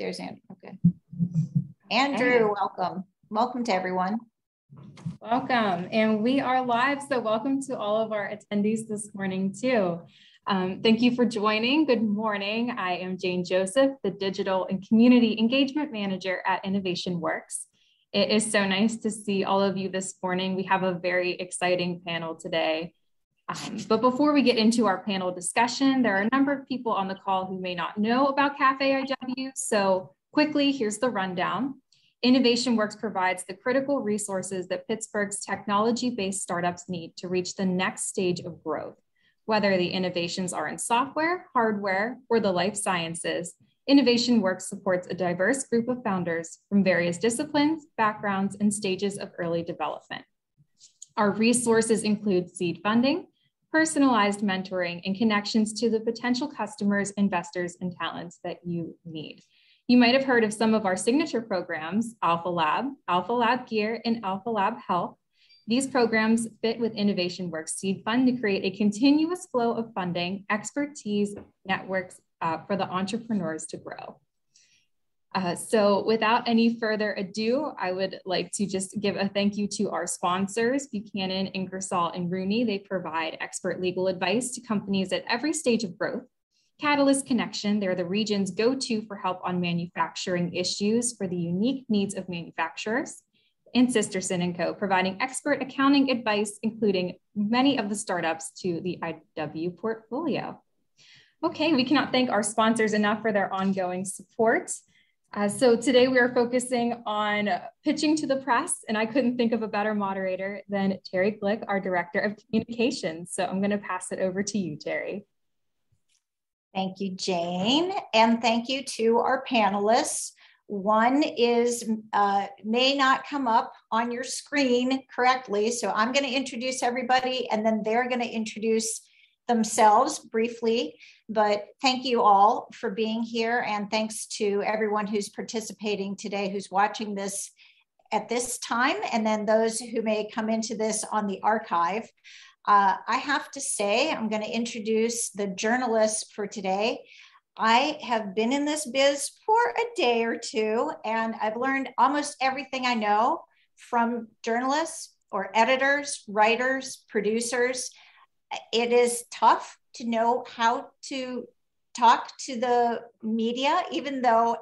there's Andrew. Okay. Andrew, welcome. Welcome to everyone. Welcome. And we are live, so welcome to all of our attendees this morning too. Thank you for joining. Good morning. I am Jane Joseph, the Digital and Community Engagement Manager at Innovation Works. It is so nice to see all of you this morning. We have a very exciting panel today. But before we get into our panel discussion, there are a number of people on the call who may not know about Cafe IW. So quickly, here's the rundown. Innovation Works provides the critical resources that Pittsburgh's technology-based startups need to reach the next stage of growth. Whether the innovations are in software, hardware, or the life sciences, Innovation Works supports a diverse group of founders from various disciplines, backgrounds, and stages of early development. Our resources include seed funding, personalized mentoring, and connections to the potential customers, investors, and talents that you need. You might have heard of some of our signature programs, Alpha Lab Gear, and Alpha Lab Health. These programs fit with Innovation Works Seed Fund to create a continuous flow of funding, expertise, networks for the entrepreneurs to grow. So without any further ado, I would like to just give a thank you to our sponsors, Buchanan, Ingersoll, and Rooney. They provide expert legal advice to companies at every stage of growth. Catalyst Connection, they're the region's go-to for help on manufacturing issues for the unique needs of manufacturers. And Sisterson & Co., providing expert accounting advice, including many of the startups to the IW portfolio. Okay, we cannot thank our sponsors enough for their ongoing support. So today we are focusing on pitching to the press, and I couldn't think of a better moderator than Terri Glueck, our Director of Communications. So I'm going to pass it over to you, Terri. Thank you, Jane, and thank you to our panelists. One is may not come up on your screen correctly, so I'm going to introduce everybody, and then they're going to introduce themselves briefly. But thank you all for being here, and thanks to everyone who's participating today, who's watching this at this time, and then those who may come into this on the archive. I have to say, I'm going to introduce the journalists for today. I have been in this biz for a day or two, and I've learned almost everything I know from journalists or editors, writers, producers. It is tough to know how to talk to the media, even though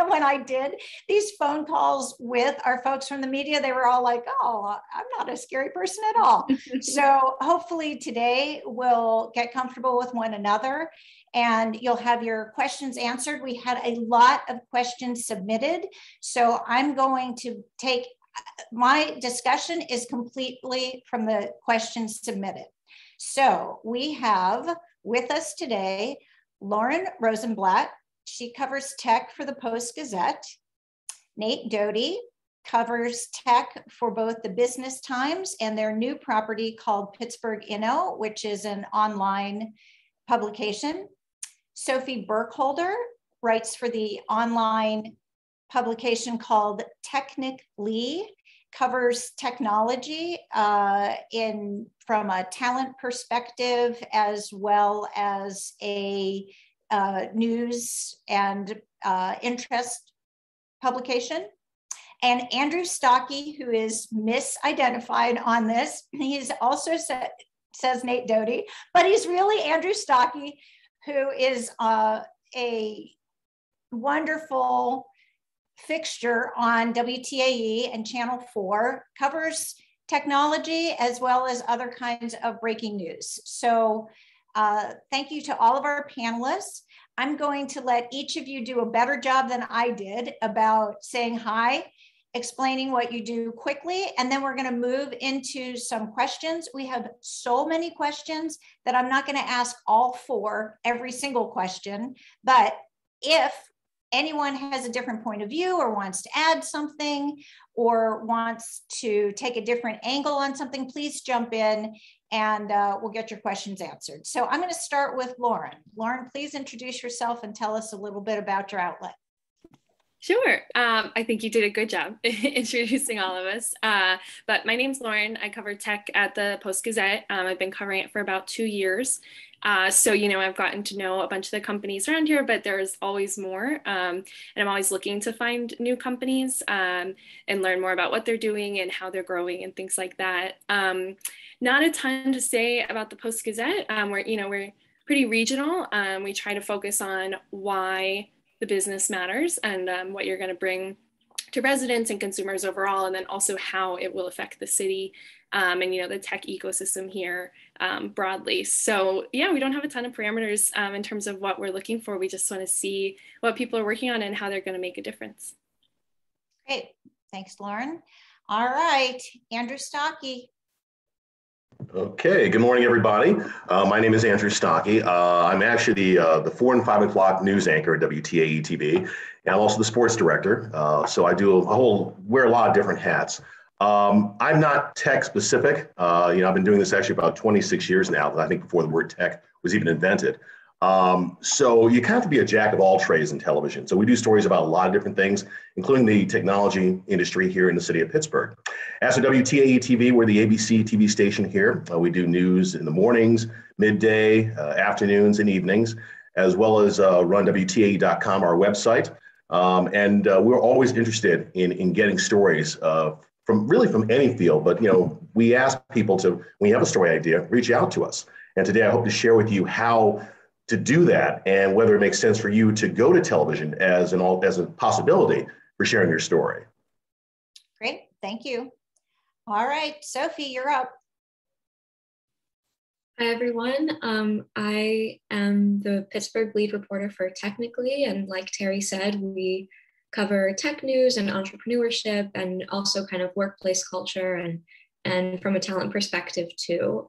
when I did these phone calls with our folks from the media, they were all like, oh, I'm not a scary person at all. So hopefully today we'll get comfortable with one another and you'll have your questions answered. We had a lot of questions submitted, so I'm going to take, my discussion is completely from the questions submitted. So we have with us today Lauren Rosenblatt. She covers tech for the Post-Gazette. Nate Doughty covers tech for both the Business Times and their new property called Pittsburgh Inno, which is an online publication. Sophie Burkholder writes for the online publication called Technically, covers technology from a talent perspective, as well as a news and interest publication. And Andrew Stockey, who is misidentified on this, he's also says Nate Doughty, but he's really Andrew Stockey, who is a wonderful fixture on WTAE and Channel 4, covers technology as well as other kinds of breaking news. So thank you to all of our panelists. I'm going to let each of you do a better job than I did about saying hi, explaining what you do quickly, and then we're going to move into some questions. We have so many questions that I'm not going to ask all for every single question, but if anyone has a different point of view or wants to add something or wants to take a different angle on something, please jump in and we'll get your questions answered. So I'm going to start with Lauren. Lauren, please introduce yourself and tell us a little bit about your outlet. Sure. I think you did a good job introducing all of us. But my name's Lauren. I cover tech at the Post-Gazette. I've been covering it for about 2 years. So, I've gotten to know a bunch of the companies around here, but there's always more. And I'm always looking to find new companies and learn more about what they're doing and how they're growing and things like that. Not a ton to say about the Post-Gazette. We're pretty regional. We try to focus on why the business matters and what you're going to bring to residents and consumers overall, and then also how it will affect the city and the tech ecosystem here broadly. So yeah, we don't have a ton of parameters in terms of what we're looking for. We just want to see what people are working on and how they're going to make a difference. Great, thanks, Lauren. All right, Andrew Stockey. Okay, good morning, everybody. My name is Andrew Stockey. I'm actually the 4 and 5 o'clock news anchor at WTAE-TV, and I'm also the sports director. So I do wear a lot of different hats. I'm not tech specific. I've been doing this actually about 26 years now, I think before the word tech was even invented. So you kind of have to be a jack of all trades in television. So we do stories about a lot of different things, including the technology industry here in the city of Pittsburgh. As for WTAE-TV, we're the ABC TV station here. We do news in the mornings, midday, afternoons, and evenings, as well as run WTAE.com, our website. And we're always interested in getting stories from any field. But, we ask people to, when you have a story idea, reach out to us. And today I hope to share with you how to do that and whether it makes sense for you to go to television as a possibility for sharing your story. Great, thank you. All right, Sophie, you're up. Hi, everyone. I am the Pittsburgh lead reporter for Technically, and like Terry said, we cover tech news and entrepreneurship and also kind of workplace culture and from a talent perspective too.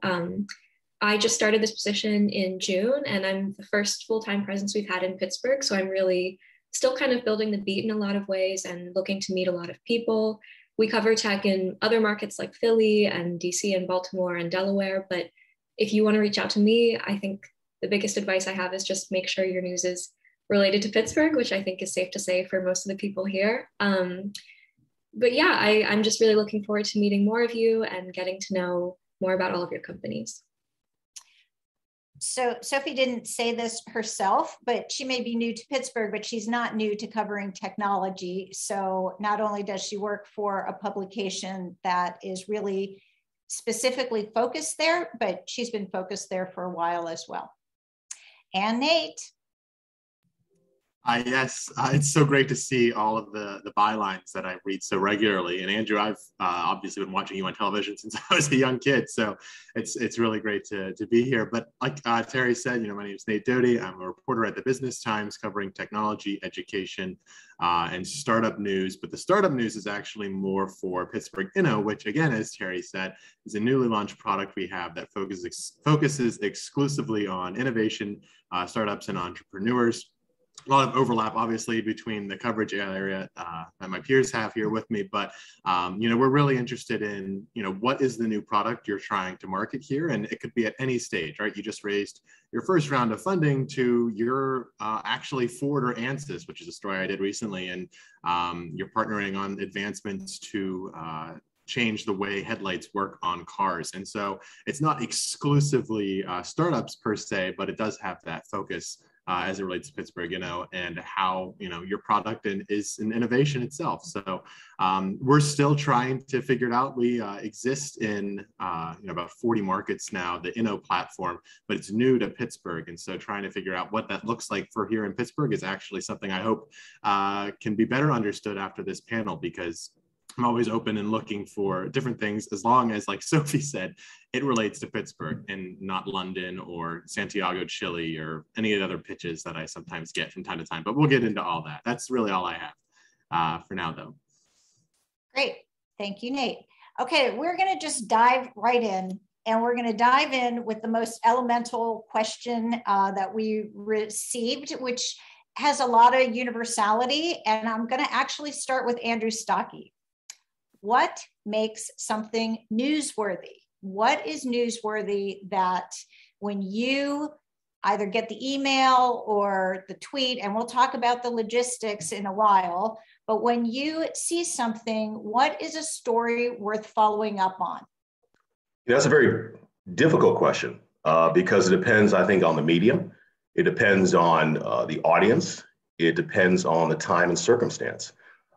I just started this position in June, and I'm the first full-time presence we've had in Pittsburgh. So I'm really still kind of building the beat in a lot of ways and looking to meet a lot of people. We cover tech in other markets like Philly and DC and Baltimore and Delaware. But if you want to reach out to me, I think the biggest advice I have is just make sure your news is related to Pittsburgh, which I think is safe to say for most of the people here. But yeah, I'm just really looking forward to meeting more of you and getting to know more about all of your companies. So Sophie didn't say this herself, but she may be new to Pittsburgh, but she's not new to covering technology. So not only does she work for a publication that is really specifically focused there, but she's been focused there for a while as well. And Nate. Yes, it's so great to see all of the bylines that I read so regularly. And Andrew, I've obviously been watching you on television since I was a young kid, so it's really great to be here. But like Terry said, my name is Nate Doughty. I'm a reporter at the Business Times covering technology, education, and startup news. But the startup news is actually more for Pittsburgh Inno, which again, as Terry said, is a newly launched product we have that focuses exclusively on innovation, startups, and entrepreneurs. A lot of overlap, obviously, between the coverage area that my peers have here with me, but we're really interested in what is the new product you're trying to market here, and it could be at any stage, right? You just raised your first round of funding to your actually Ford or Ansys, which is a story I did recently, and you're partnering on advancements to change the way headlights work on cars. And so it's not exclusively startups per se, but it does have that focus as it relates to Pittsburgh, and how, your product is an innovation itself. So we're still trying to figure it out. We exist in about 40 markets now, the Inno platform, but it's new to Pittsburgh. And so trying to figure out what that looks like for here in Pittsburgh is actually something I hope can be better understood after this panel, because I'm always open and looking for different things, as long as, like Sophie said, it relates to Pittsburgh and not London or Santiago, Chile, or any of the other pitches that I sometimes get from time to time. But we'll get into all that. That's really all I have for now, though. Great. Thank you, Nate. Okay, we're going to just dive right in. And we're going to dive in with the most elemental question that we received, which has a lot of universality. And I'm going to actually start with Andrew Stockey. What makes something newsworthy? What is newsworthy that when you either get the email or the tweet, and we'll talk about the logistics in a while. But when you see something, what is a story worth following up on? That's a very difficult question because it depends, I think, on the medium. It depends on the audience. It depends on the time and circumstance.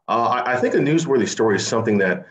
I think a newsworthy story is something that,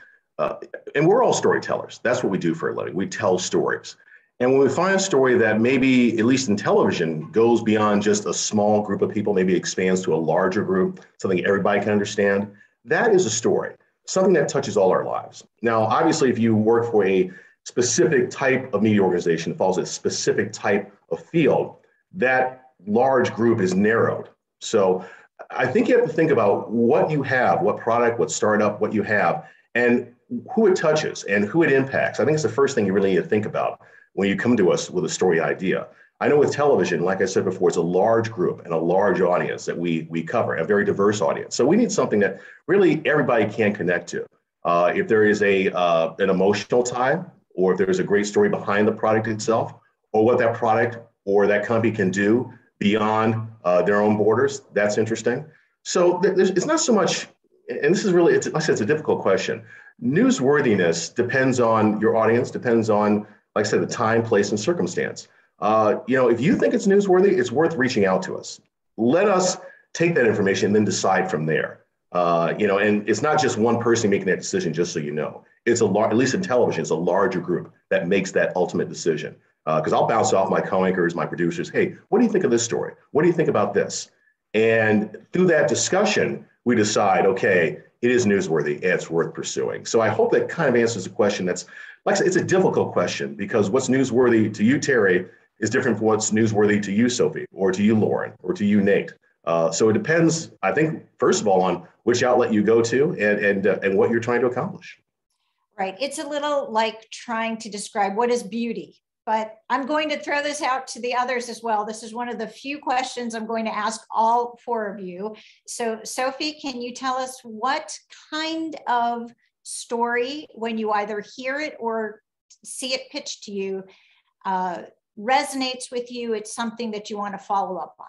and we're all storytellers. That's what we do for a living. We tell stories. And when we find a story that maybe, at least in television, goes beyond just a small group of people, maybe expands to a larger group, something everybody can understand, that is a story, something that touches all our lives. Now, obviously, if you work for a specific type of media organization that follows a specific type of field, that large group is narrowed. So I think you have to think about what you have, what product, what startup, what you have, and who it touches and who it impacts. I think it's the first thing you really need to think about when you come to us with a story idea. I know with television, like I said before, it's a large group and a large audience that we cover, a very diverse audience. So we need something that really everybody can connect to. If there is an emotional tie, or if there's a great story behind the product itself, or what that product or that company can do beyond their own borders, that's interesting. So it's not so much, and this is really, like I said, it's a difficult question. Newsworthiness depends on your audience, depends on, like I said, the time, place, and circumstance. If you think it's newsworthy, it's worth reaching out to us. Let us take that information and then decide from there. And it's not just one person making that decision, just so you know. It's at least in television, it's a larger group that makes that ultimate decision. Because I'll bounce off my co-anchors, my producers, hey, what do you think of this story? What do you think about this? And through that discussion, we decide, okay, it is newsworthy and it's worth pursuing. So I hope that kind of answers the question. That's, like I said, it's a difficult question because what's newsworthy to you, Terry, is different from what's newsworthy to you, Sophie, or to you, Lauren, or to you, Nate. So it depends, I think, first of all, on which outlet you go to and what you're trying to accomplish. Right. It's a little like trying to describe what is beauty. But I'm going to throw this out to the others as well. This is one of the few questions I'm going to ask all four of you. So Sophie, can you tell us what kind of story, when you either hear it or see it pitched to you, resonates with you? It's something that you want to follow up on.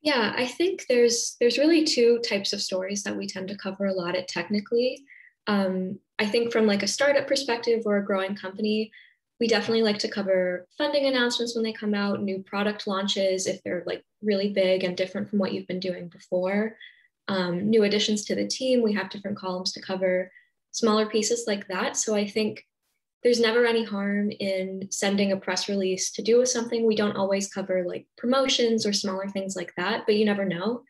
Yeah, I think there's really two types of stories that we tend to cover a lot at Technically. I think from like a startup perspective or a growing company, we definitely like to cover funding announcements when they come out, new product launches, if they're like really big and different from what you've been doing before. New additions to the team, we have different columns to cover smaller pieces like that. So I think there's never any harm in sending a press release to do with something. We don't always cover like promotions or smaller things like that, but you never know.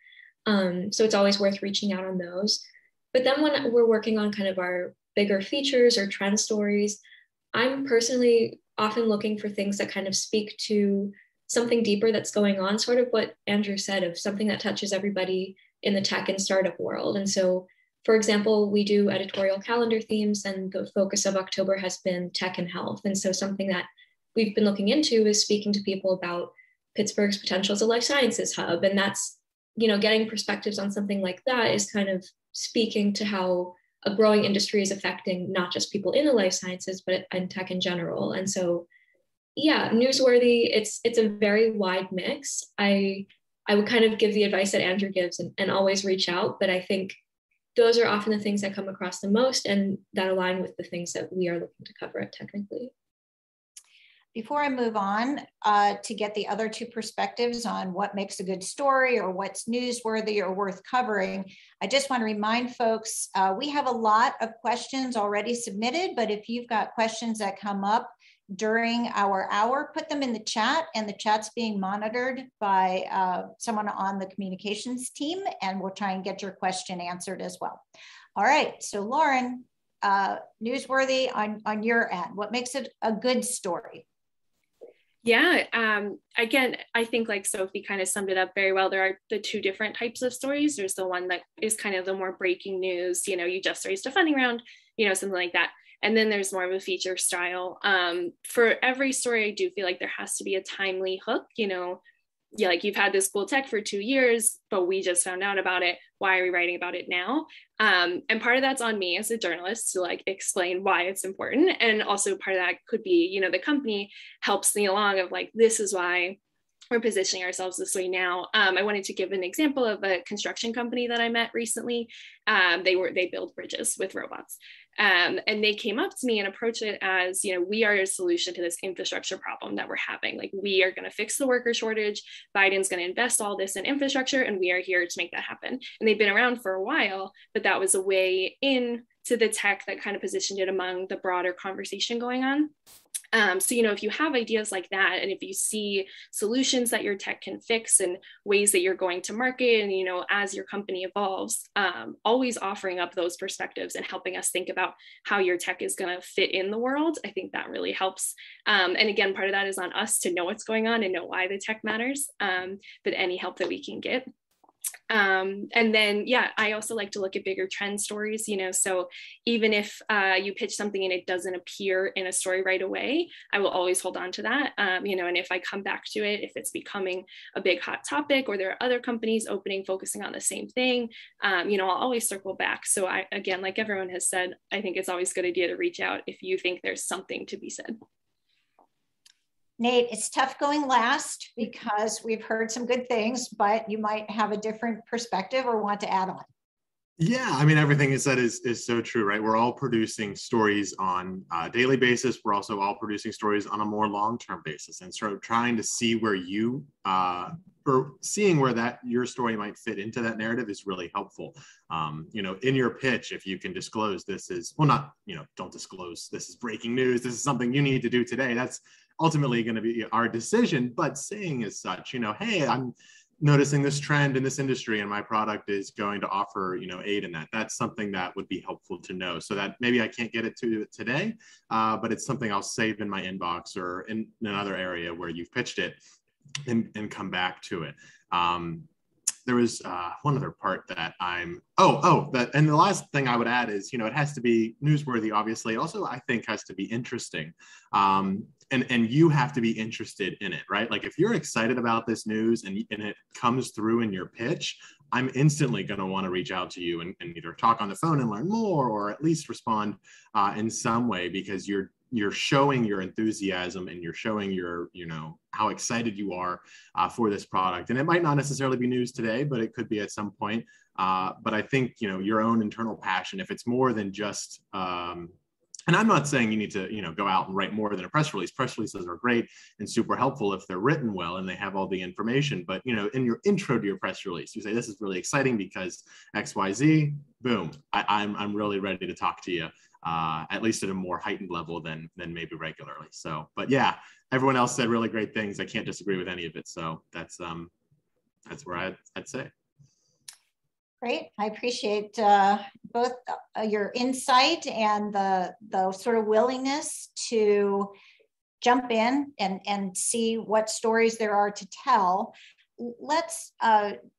So it's always worth reaching out on those. But then when we're working on kind of our bigger features or trend stories, I'm personally often looking for things that kind of speak to something deeper that's going on, sort of what Andrew said, of something that touches everybody in the tech and startup world. And so, for example, we do editorial calendar themes, and the focus of October has been tech and health. And so something that we've been looking into is speaking to people about Pittsburgh's potential as a life sciences hub. And that's, getting perspectives on something like that is kind of speaking to how a growing industry is affecting not just people in the life sciences, but in tech in general. And so, yeah, newsworthy, it's a very wide mix. I would kind of give the advice that Andrew gives and always reach out, but I think those are often the things that come across the most and that align with the things that we are looking to cover at Technically. Before I move on to get the other two perspectives on what makes a good story or what's newsworthy or worth covering, I just want to remind folks, we have a lot of questions already submitted, but if you've got questions that come up during our hour, put them in the chat, and the chat's being monitored by someone on the communications team, and we'll try and get your question answered as well. All right, so Lauren, newsworthy on your end, what makes it a good story? Yeah, again, I think like Sophie kind of summed it up very well. There are the two different types of stories. There's the one that is kind of the more breaking news, you just raised a funding round, something like that. And then there's more of a feature style. For every story, I do feel like there has to be a timely hook. yeah, like you've had this cool tech for 2 years, but we just found out about it. Why are we writing about it now? And part of that's on me as a journalist to like explain why it's important. And also part of that could be, the company helps me along of like, this is why we're positioning ourselves this way now. I wanted to give an example of a construction company that I met recently. They build bridges with robots. And they came up to me and approached it as, we are a solution to this infrastructure problem that we're having. Like, we are going to fix the worker shortage. Biden's going to invest all this in infrastructure, and we are here to make that happen. And they've been around for a while, but that was a way in to the tech that kind of positioned it among the broader conversation going on. So, if you have ideas like that, and if you see solutions that your tech can fix and ways that you're going to market, and, as your company evolves, always offering up those perspectives and helping us think about how your tech is going to fit in the world, I think that really helps. And again, part of that is on us to know what's going on and know why the tech matters, but any help that we can get. And then, I also like to look at bigger trend stories, so even if you pitch something and it doesn't appear in a story right away, I will always hold on to that, and if I come back to it, if it's becoming a big hot topic or there are other companies focusing on the same thing, I'll always circle back. So again, like everyone has said, I think it's always a good idea to reach out if you think there's something to be said. Nate, it's tough going last because we've heard some good things, but you might have a different perspective or want to add on. Yeah, I mean, everything you said is so true, right? We're all producing stories on a daily basis. We're also all producing stories on a more long-term basis, and sort of trying to see where or seeing where your story might fit into that narrative is really helpful. In your pitch, if you can disclose this is, don't disclose this is breaking news, this is something you need to do today, that's ultimately going to be our decision. But saying as such, hey, I'm noticing this trend in this industry and my product is going to offer, aid in that. That's something that would be helpful to know, so that maybe I can't get it to today, but it's something I'll save in my inbox or in another area where you've pitched it and come back to it. There was one other part that and the last thing I would add is, it has to be newsworthy, obviously. It also, I think, has to be interesting. And you have to be interested in it, right? Like, if you're excited about this news and it comes through in your pitch, I'm instantly going to want to reach out to you and either talk on the phone and learn more, or at least respond in some way, because you're showing your enthusiasm and you're showing your, how excited you are for this product. And it might not necessarily be news today, but it could be at some point. But I think, your own internal passion, if it's more than just, and I'm not saying you need to, go out and write more than a press release. Press releases are great and super helpful if they're written well and they have all the information. But, in your intro to your press release, you say, this is really exciting because X, Y, Z, boom, I'm really ready to talk to you, at least at a more heightened level than maybe regularly. So, but yeah, everyone else said really great things. I can't disagree with any of it. So that's where I'd say. Great. I appreciate both your insight and the sort of willingness to jump in and see what stories there are to tell. Let's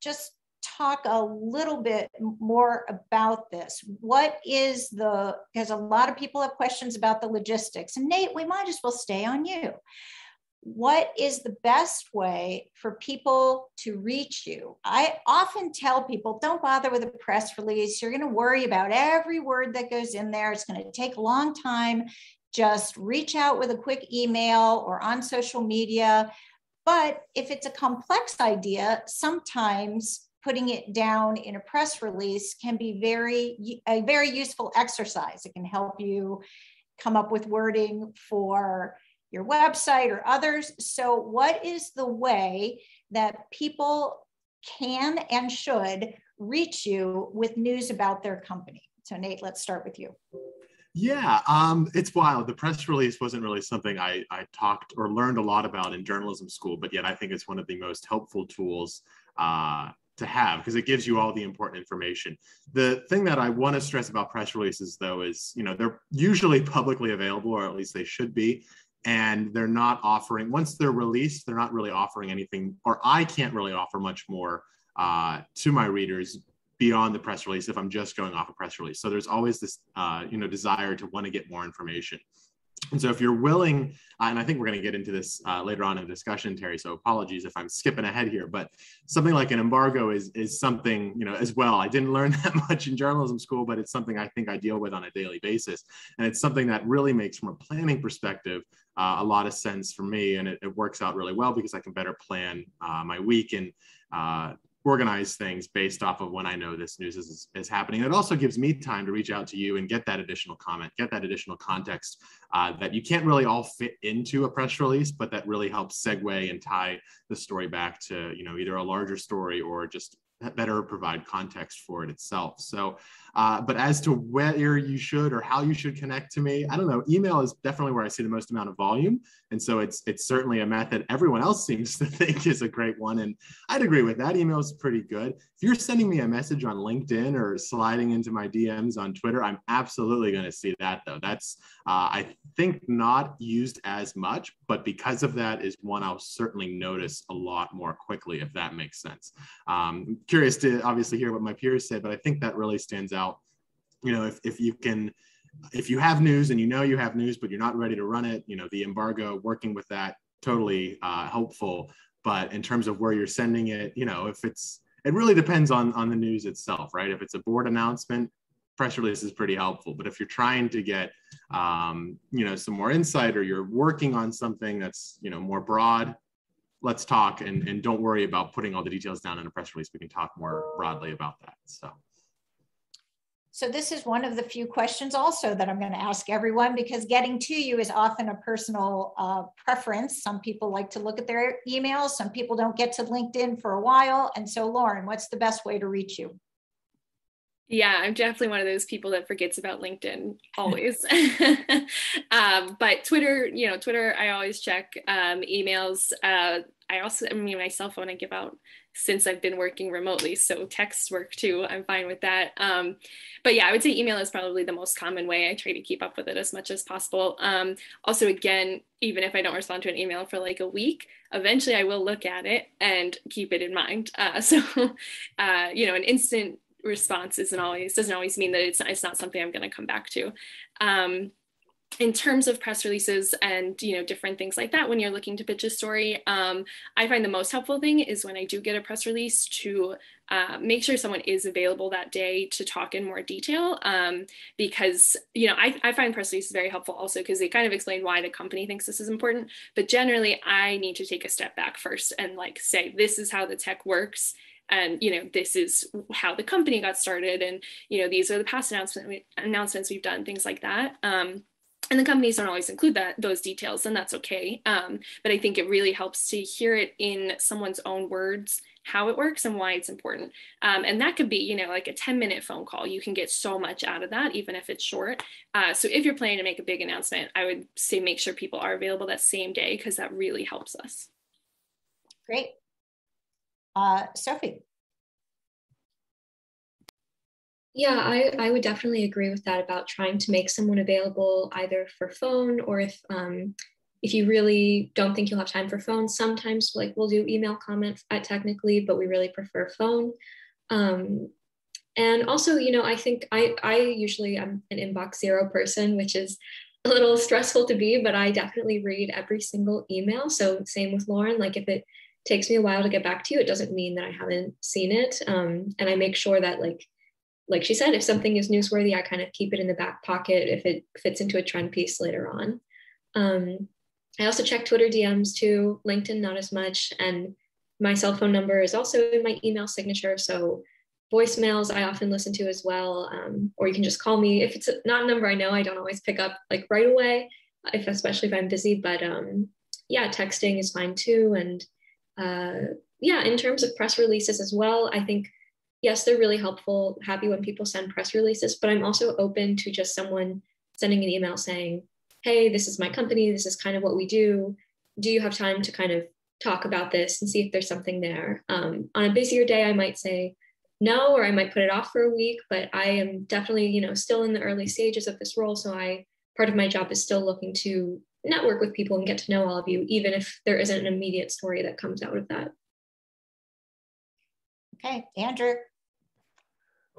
just talk a little bit more about this. Because a lot of people have questions about the logistics. And Nate, we might as well stay on you. What is the best way for people to reach you? I often tell people, don't bother with a press release. You're going to worry about every word that goes in there. It's going to take a long time. Just reach out with a quick email or on social media. But if it's a complex idea, sometimes putting it down in a press release can be a very useful exercise. It can help you come up with wording for your website or others. So what is the way that people can and should reach you with news about their company? So Nate, let's start with you. Yeah, it's wild. The press release wasn't really something I talked or learned a lot about in journalism school, but yet I think it's one of the most helpful tools to have, because it gives you all the important information. The thing that I want to stress about press releases, though, is, they're usually publicly available, or at least they should be. And they're not offering, once they're released, they're not really offering anything, or I can't really offer much more to my readers beyond the press release if I'm just going off a press release. So there's always this, desire to want to get more information. And so if you're willing, and I think we're going to get into this later on in the discussion, Terry, so apologies if I'm skipping ahead here, but something like an embargo is something, you know, as well. I didn't learn that much in journalism school, but it's something I think I deal with on a daily basis. And it's something that really makes, from a planning perspective, a lot of sense for me. And it works out really well because I can better plan my week and organize things based off of when I know this news is happening. It also gives me time to reach out to you and get that additional comment, get that additional context that you can't really all fit into a press release, but that really helps segue and tie the story back to, you know, either a larger story or just better provide context for it itself. So, but as to where you should or how you should connect to me, I don't know. Email is definitely where I see the most amount of volume. And so it's certainly a method everyone else seems to think is a great one. And I'd agree with that. Email is pretty good. If you're sending me a message on LinkedIn or sliding into my DMs on Twitter, I'm absolutely going to see that though. That's, I think, not used as much, but because of that is one I'll certainly notice a lot more quickly, if that makes sense. Curious to obviously hear what my peers say, but I think that really stands out. You know, if you have news and you know you have news, but you're not ready to run it, you know, the embargo, working with that, totally helpful. But in terms of where you're sending it, you know, it really depends on the news itself, right? If it's a board announcement, press release is pretty helpful. But if you're trying to get, you know, some more insight, or you're working on something that's, you know, more broad, let's talk, and don't worry about putting all the details down in a press release. We can talk more broadly about that. So this is one of the few questions also that I'm going to ask everyone, because getting to you is often a personal preference. Some people like to look at their emails. Some people don't get to LinkedIn for a while. And so, Lauren, what's the best way to reach you? Yeah, I'm definitely one of those people that forgets about LinkedIn always. But Twitter, you know, Twitter, I always check. Emails. I mean, my cell phone I give out since I've been working remotely. So texts work too. I'm fine with that. But yeah, I would say email is probably the most common way. I try to keep up with it as much as possible. Also, again, even if I don't respond to an email for like a week, eventually I will look at it and keep it in mind. You know, an instant response doesn't always mean that it's not something I'm going to come back to. In terms of press releases and, you know, different things like that, when you're looking to pitch a story, I find the most helpful thing is when I do get a press release to make sure someone is available that day to talk in more detail. Because, you know, I find press releases very helpful also because they kind of explain why the company thinks this is important. But generally, I need to take a step back first and like say, this is how the tech works. And, you know, this is how the company got started. And, you know, these are the past announcements we've done, things like that. And the companies don't always include those details, and that's okay. But I think it really helps to hear it in someone's own words, how it works and why it's important. And that could be, you know, like a 10-minute phone call. You can get so much out of that, even if it's short. So if you're planning to make a big announcement, I would say make sure people are available that same day, because that really helps us. Great. Sophie. Yeah, I would definitely agree with that about trying to make someone available either for phone, or if you really don't think you'll have time for phone, sometimes like we'll do email comment technically, but we really prefer phone. And also, you know, I think I usually am an inbox zero person, which is a little stressful to be, but I definitely read every single email. So same with Lauren, like if it takes me a while to get back to you, it doesn't mean that I haven't seen it. And I make sure that like she said, if something is newsworthy, I kind of keep it in the back pocket if it fits into a trend piece later on. I also check Twitter DMs too, LinkedIn not as much, and my cell phone number is also in my email signature. So voicemails I often listen to as well, or you can just call me. If it's not a number I know, I don't always pick up like right away, especially if I'm busy, but yeah, texting is fine too. And yeah, in terms of press releases as well, I think yes, they're really helpful. Happy when people send press releases, but I'm also open to just someone sending an email saying, hey, this is my company. This is kind of what we do. Do you have time to kind of talk about this and see if there's something there? On a busier day, I might say no, or I might put it off for a week, but I am definitely, you know, still in the early stages of this role. So part of my job is still looking to network with people and get to know all of you, even if there isn't an immediate story that comes out of that. Okay, Andrew.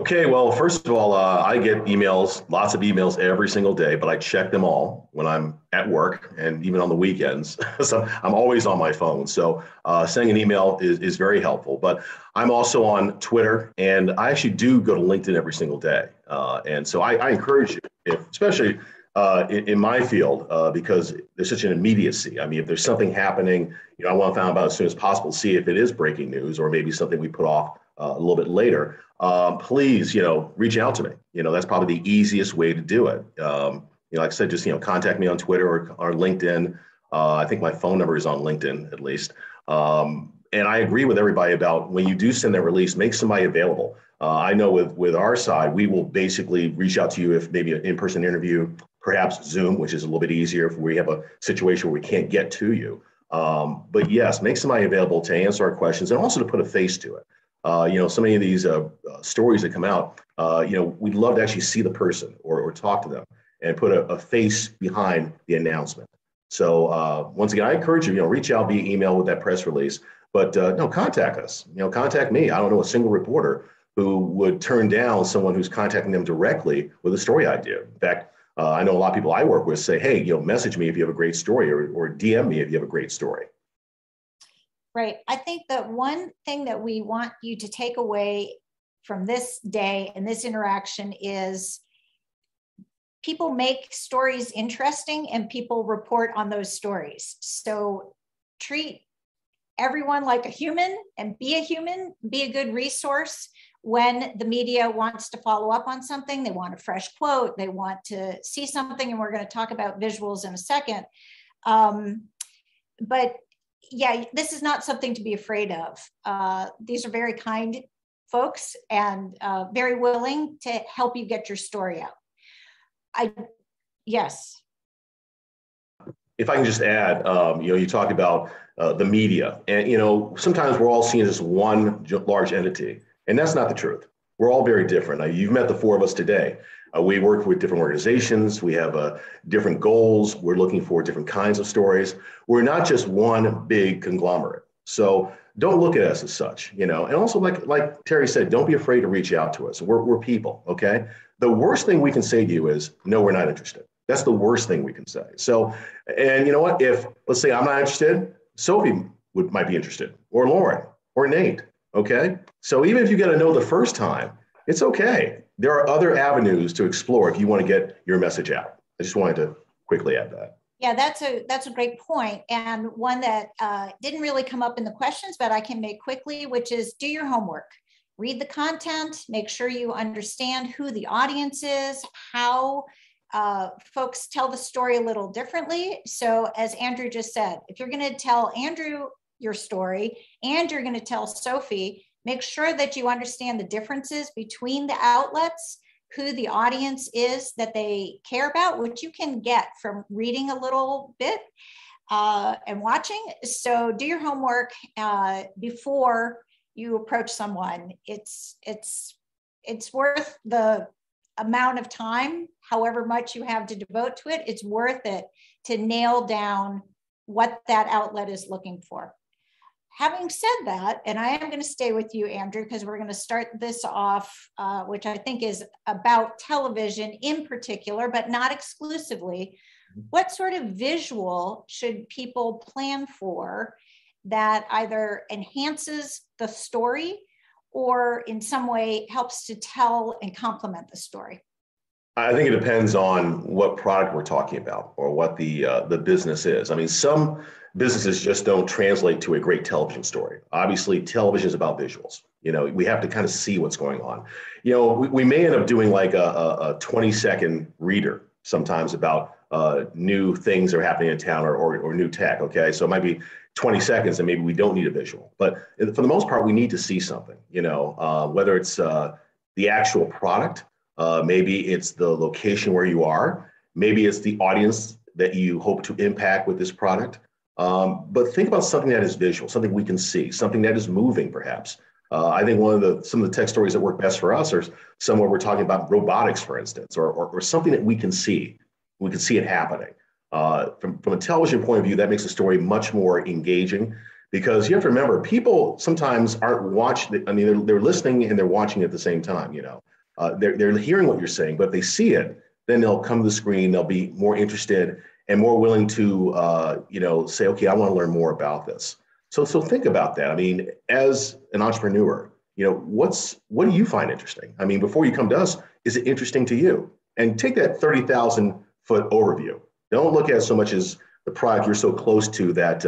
Okay, well, first of all, I get emails, lots of emails every single day, but I check them all when I'm at work and even on the weekends. So I'm always on my phone. So sending an email is very helpful. But I'm also on Twitter, and I actually do go to LinkedIn every single day. And so I encourage you, especially in my field, because there's such an immediacy. I mean, if there's something happening, I want to find out as soon as possible, see if it is breaking news or maybe something we put off a little bit later. Please, reach out to me. That's probably the easiest way to do it. Like I said, just, contact me on Twitter or LinkedIn. I think my phone number is on LinkedIn at least. And I agree with everybody about when you do send that release, make somebody available. I know with our side, we will basically reach out to you if maybe an in-person interview, perhaps Zoom, which is a little bit easier if we have a situation where we can't get to you. But yes, make somebody available to answer our questions and also to put a face to it. So many of these stories that come out, we'd love to actually see the person or talk to them and put a face behind the announcement. So once again, I encourage you, reach out via email with that press release, but no, contact us, contact me. I don't know a single reporter who would turn down someone who's contacting them directly with a story idea. In fact, I know a lot of people I work with say, hey, message me if you have a great story or DM me if you have a great story. Right. I think that one thing that we want you to take away from this day and this interaction is people make stories interesting and people report on those stories. So treat everyone like a human and be a good resource when the media wants to follow up on something. They want a fresh quote, they want to see something, and we're going to talk about visuals in a second. But yeah, this is not something to be afraid of. These are very kind folks and very willing to help you get your story out. Yes. If I can just add, you talk about the media, and sometimes we're all seen as one large entity, and that's not the truth. We're all very different. You've met the four of us today. We work with different organizations. We have different goals. We're looking for different kinds of stories. We're not just one big conglomerate. So don't look at us as such, and also like Terry said, don't be afraid to reach out to us. We're people, okay? The worst thing we can say to you is, no, we're not interested. That's the worst thing we can say. So, and you know what? If, let's say I'm not interested, Sophie might be interested, or Lauren, or Nate, okay? So even if you get a no the first time, it's okay. There are other avenues to explore if you want to get your message out. I just wanted to quickly add that. Yeah, that's a great point, and one that didn't really come up in the questions, but I can make quickly, which is do your homework. Read the content, make sure you understand who the audience is, how folks tell the story a little differently. So as Andrew just said, if you're going to tell Andrew your story and you're going to tell Sophie, make sure that you understand the differences between the outlets, who the audience is that they care about, which you can get from reading a little bit and watching. So do your homework before you approach someone. It's worth the amount of time, however much you have to devote to it. It's worth it to nail down what that outlet is looking for. Having said that, and I am going to stay with you, Andrew, because we're going to start this off, which I think is about television in particular, but not exclusively. What sort of visual should people plan for that either enhances the story or in some way helps to tell and complement the story? I think it depends on what product we're talking about or what the business is. I mean, some businesses just don't translate to a great television story. Obviously, television is about visuals. We have to kind of see what's going on. We may end up doing like a 20-second reader sometimes about new things that are happening in town or new tech, okay? So it might be 20 seconds and maybe we don't need a visual. But for the most part, we need to see something, whether it's the actual product, maybe it's the location where you are, maybe it's the audience that you hope to impact with this product. But think about something that is visual, something we can see, something that is moving perhaps. I think some of the tech stories that work best for us are some where we're talking about robotics, for instance, or something that we can see. We can see it happening. From a television point of view, that makes the story much more engaging Because you have to remember, people sometimes aren't watching. I mean, they're listening and they're watching at the same time. They're hearing what you're saying, but if they see it, then they'll come to the screen. They'll be more interested and more willing to, say, okay, I want to learn more about this. So think about that. I mean, as an entrepreneur, what do you find interesting? I mean, before you come to us, is it interesting to you? And take that 30,000-foot overview. Don't look at it so much as the product you're so close to that,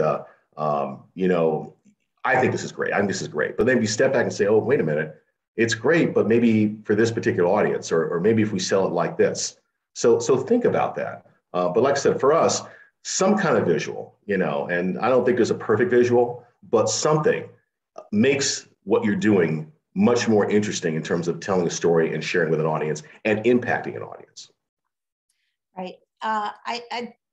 I think this is great. I think this is great. But then you step back and say, oh, wait a minute, it's great, but maybe for this particular audience, or maybe if we sell it like this. So think about that. But like I said, for us, some kind of visual, and I don't think there's a perfect visual, but something makes what you're doing much more interesting in terms of telling a story and sharing with an audience and impacting an audience. Right.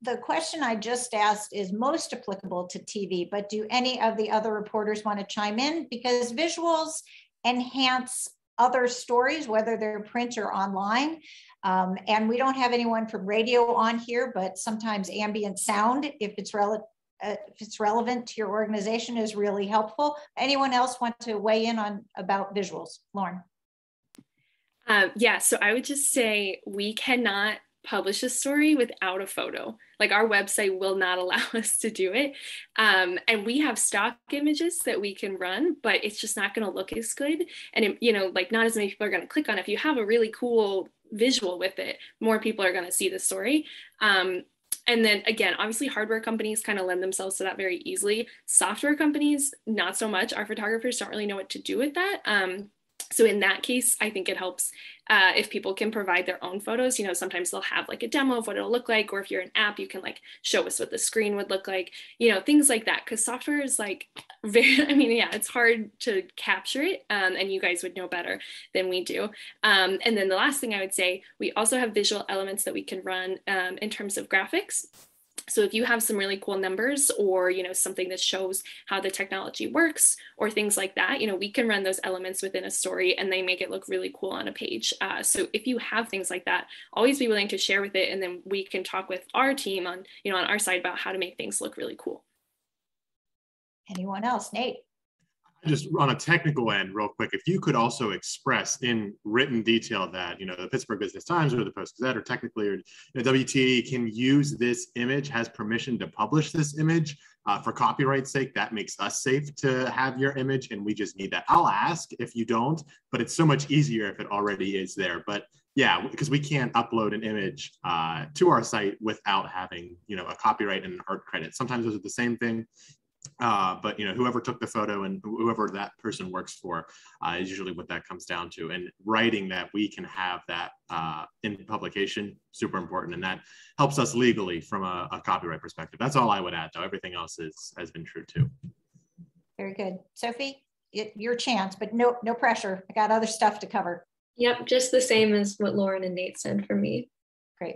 The question I just asked is most applicable to TV, but do any of the other reporters want to chime in? Because visuals enhance other stories, whether they're print or online. And we don't have anyone from radio on here, but sometimes ambient sound, if it's relevant to your organization, is really helpful. Anyone else want to weigh in about visuals? Lauren. So I would just say we cannot publish a story without a photo. Like, our website will not allow us to do it. And we have stock images that we can run, but it's just not going to look as good. And, not as many people are going to click on it. If you have a really cool visual with it, more people are going to see the story. And then again, obviously hardware companies kind of lend themselves to that very easily. Software companies, not so much. Our photographers don't really know what to do with that. So in that case, I think it helps if people can provide their own photos. Sometimes they'll have like a demo of what it'll look like, or if you're an app, you can like show us what the screen would look like, things like that. Because software is like it's hard to capture it, and you guys would know better than we do. And then the last thing I would say, we also have visual elements that we can run in terms of graphics. So if you have some really cool numbers, or, something that shows how the technology works, or things like that, we can run those elements within a story and they make it look really cool on a page. So if you have things like that, always be willing to share with it. And then we can talk with our team on our side about how to make things look really cool. Anyone else? Nate? Just on a technical end, real quick, if you could also express in written detail that, the Pittsburgh Business Times or the Post-Gazette or technically, or WTAE can use this image, has permission to publish this image for copyright's sake, that makes us safe to have your image, and we just need that. I'll ask if you don't, but it's so much easier if it already is there. But yeah, because we can't upload an image to our site without having, a copyright and an art credit. Sometimes those are the same thing. But whoever took the photo and whoever that person works for is usually what that comes down to. And writing that we can have that in publication, super important, and that helps us legally from a copyright perspective. That's all I would add, though. Everything else has been true too. Very good, Sophie. Your chance, but no pressure. I got other stuff to cover. Yep, just the same as what Lauren and Nate said for me. Great.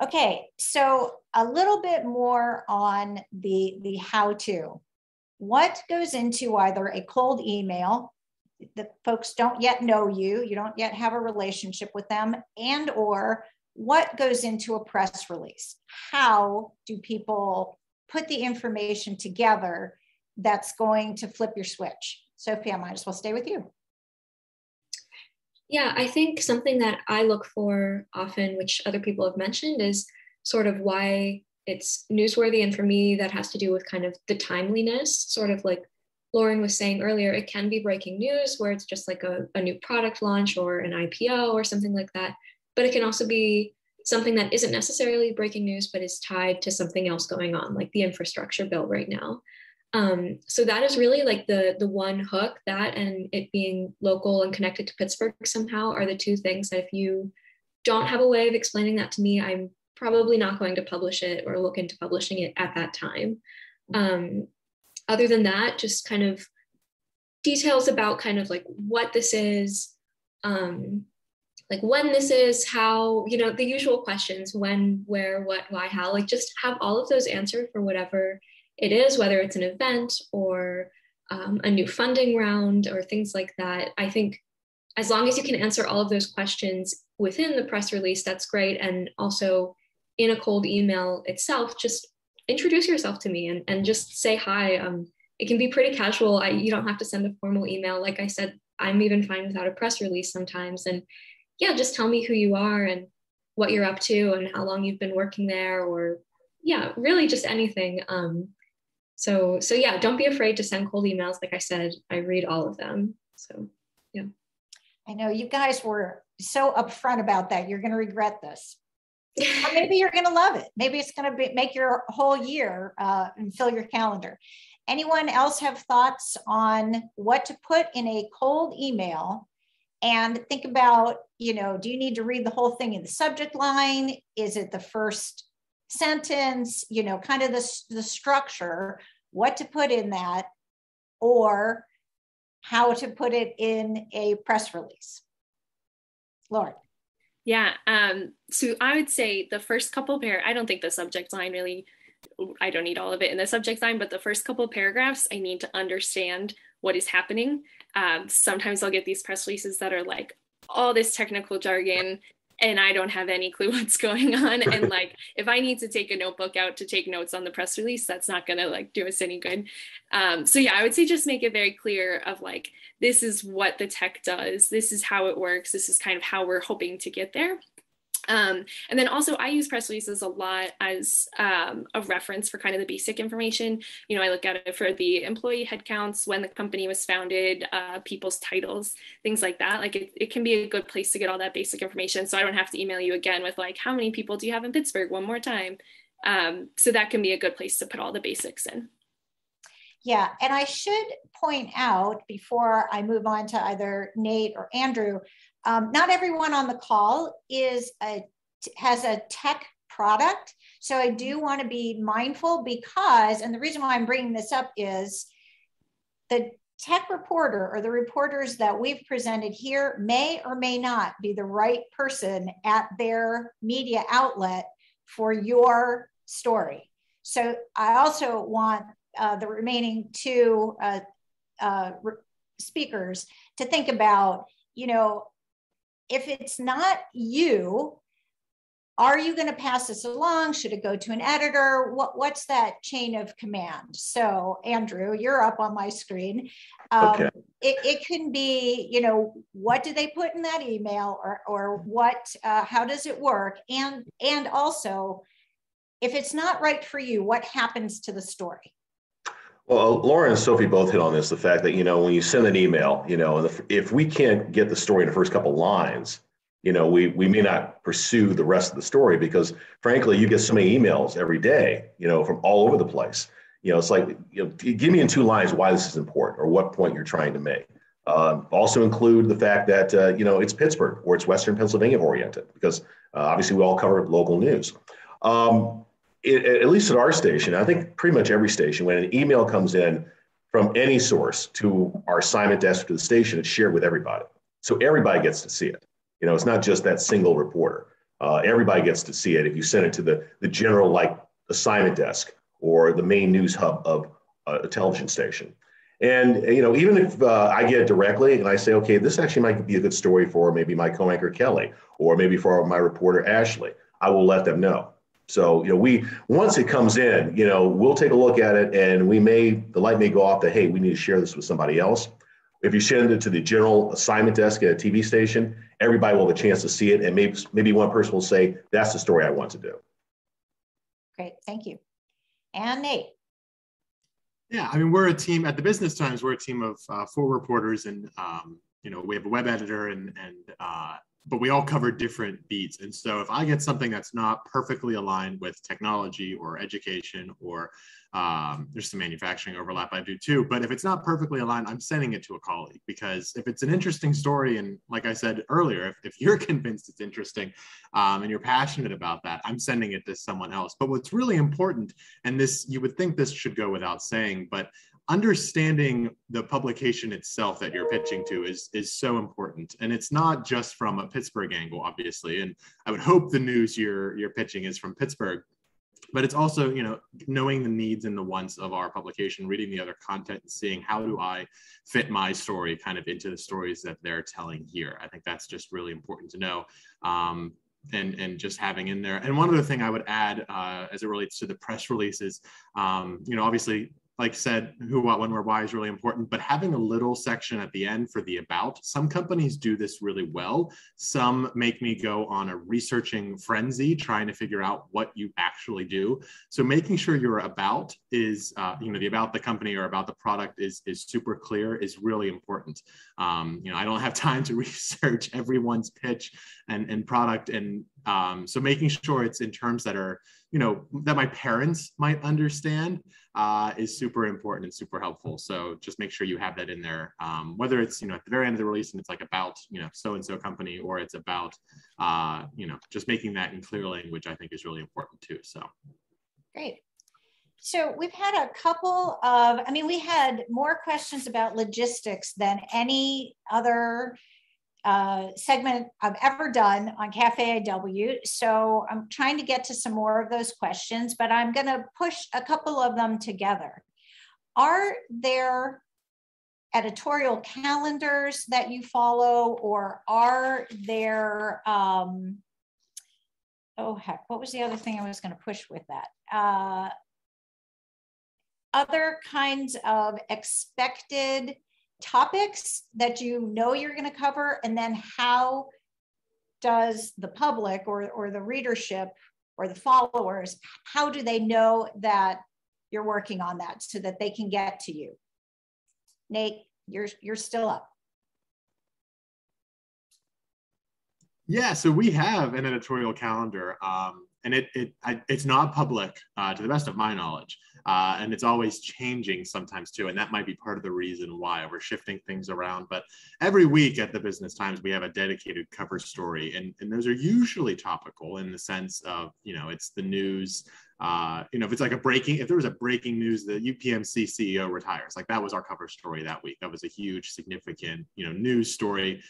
Okay, so a little bit more on the how-to. What goes into either a cold email, the folks don't yet know you, you don't yet have a relationship with them, and or what goes into a press release? How do people put the information together that's going to flip your switch? Sophie, I might as well stay with you. Yeah, I think something that I look for often, which other people have mentioned, is sort of why it's newsworthy. And for me, that has to do with kind of the timeliness, sort of like Lauren was saying earlier, it can be breaking news where it's just like a new product launch or an IPO or something like that. But it can also be something that isn't necessarily breaking news, but is tied to something else going on, like the infrastructure bill right now. So that is really like the one hook, that and it being local and connected to Pittsburgh somehow are the two things that if you don't have a way of explaining that to me, I'm probably not going to publish it or look into publishing it at that time. Other than that, just kind of details about kind of like what this is, like when this is, how, the usual questions, when, where, what, why, how, like just have all of those answered for whatever it is, whether it's an event or a new funding round or things like that. I think as long as you can answer all of those questions within the press release, that's great. And also in a cold email itself, just introduce yourself to me and just say hi. it can be pretty casual. You don't have to send a formal email. Like I said, I'm even fine without a press release sometimes. And yeah, just tell me who you are and what you're up to and how long you've been working there, or yeah, really just anything. So yeah, don't be afraid to send cold emails. Like I said, I read all of them. So yeah. I know you guys were so upfront about that. You're going to regret this. Or maybe you're going to love it. Maybe it's going to make your whole year and fill your calendar. Anyone else have thoughts on what to put in a cold email? And think about, do you need to read the whole thing in the subject line? Is it the first sentence? Kind of the structure, what to put in that, or how to put it in a press release. Lauren. Yeah, so I would say the first couple I don't think the subject line really, I don't need all of it in the subject line, but the first couple paragraphs, I need to understand what is happening. Sometimes I'll get these press releases that are like all this technical jargon and I don't have any clue what's going on. And like, if I need to take a notebook out to take notes on the press release, that's not gonna like do us any good. So yeah, I would say just make it very clear of like, this is what the tech does. This is how it works. This is kind of how we're hoping to get there. And then also I use press releases a lot as a reference for kind of the basic information. I look at it for the employee headcounts, when the company was founded, people's titles, things like that. Like it can be a good place to get all that basic information. So I don't have to email you again with like, how many people do you have in Pittsburgh one more time? So that can be a good place to put all the basics in. Yeah, and I should point out before I move on to either Nate or Andrew, not everyone on the call has a tech product. So I do want to be mindful because, and the reason why I'm bringing this up is the tech reporter or the reporters that we've presented here may or may not be the right person at their media outlet for your story. So I also want the remaining two speakers to think about, if it's not you, are you going to pass this along? Should it go to an editor? What's that chain of command? So Andrew, you're up on my screen. Okay. It can be, what do they put in that email, or what? How does it work? And also, if it's not right for you, what happens to the story? Well, Lauren and Sophie both hit on this, the fact that, when you send an email, if we can't get the story in the first couple lines, we may not pursue the rest of the story because, frankly, you get so many emails every day, from all over the place. It's like, give me in 2 lines why this is important or what point you're trying to make. Also include the fact that, it's Pittsburgh or it's Western Pennsylvania oriented because obviously we all cover local news. At least at our station, I think pretty much every station, when an email comes in from any source to our assignment desk to the station, it's shared with everybody. So everybody gets to see it. It's not just that single reporter. Everybody gets to see it if you send it to the general like assignment desk or the main news hub of a television station. And, even if I get it directly and I say, okay, this actually might be a good story for maybe my co-anchor Kelly or maybe for my reporter Ashley, I will let them know. So, once it comes in, we'll take a look at it and the light may go off that, hey, we need to share this with somebody else. If you send it to the general assignment desk at a TV station, everybody will have a chance to see it. And maybe one person will say, that's the story I want to do. Great, thank you. And Nate. Yeah, we're a team at the Business Times. We're a team of 4 reporters and, we have a web editor but we all cover different beats. And so if I get something that's not perfectly aligned with technology or education or there's some manufacturing overlap I do too, but if it's not perfectly aligned, I'm sending it to a colleague because if it's an interesting story, and like I said earlier, if you're convinced it's interesting and you're passionate about that, I'm sending it to someone else. But what's really important, and this, you would think this should go without saying, but understanding the publication itself that you're pitching to is so important. And it's not just from a Pittsburgh angle, obviously. And I would hope the news you're pitching is from Pittsburgh, but it's also, knowing the needs and the wants of our publication, reading the other content and seeing how do I fit my story kind of into the stories that they're telling here. I think that's just really important to know. And just having in there. And one other thing I would add as it relates to the press releases, obviously, like said, who, what, when, where, why is really important, but having a little section at the end for the about. Some companies do this really well. Some make me go on a researching frenzy trying to figure out what you actually do. So making sure your about is, the about the company or about the product is super clear is really important. I don't have time to research everyone's pitch and product. And so making sure it's in terms that are, that my parents might understand is super important and super helpful. So just make sure you have that in there, whether it's, at the very end of the release and it's like about, so-and-so company, or it's about, just making that in clear language, I think is really important too. So. Great. So we've had a couple of, we had more questions about logistics than any other segment I've ever done on Cafe IW. So I'm trying to get to some more of those questions, but I'm going to push a couple of them together. Are there editorial calendars that you follow, or are there, oh heck, what was the other thing I was going to push with that? Other kinds of expected topics that you're going to cover, and then how does the public or the readership or the followers, how do they know that you're working on that so that they can get to you? Nate, you're still up. Yeah, so we have an editorial calendar, and it's not public to the best of my knowledge. And it's always changing sometimes too. And that might be part of the reason why we're shifting things around. But every week at the Business Times, we have a dedicated cover story. And those are usually topical in the sense of, it's the news. If it's like if there was a breaking news, the UPMC CEO retires, like that was our cover story that week. That was a huge, significant, news story.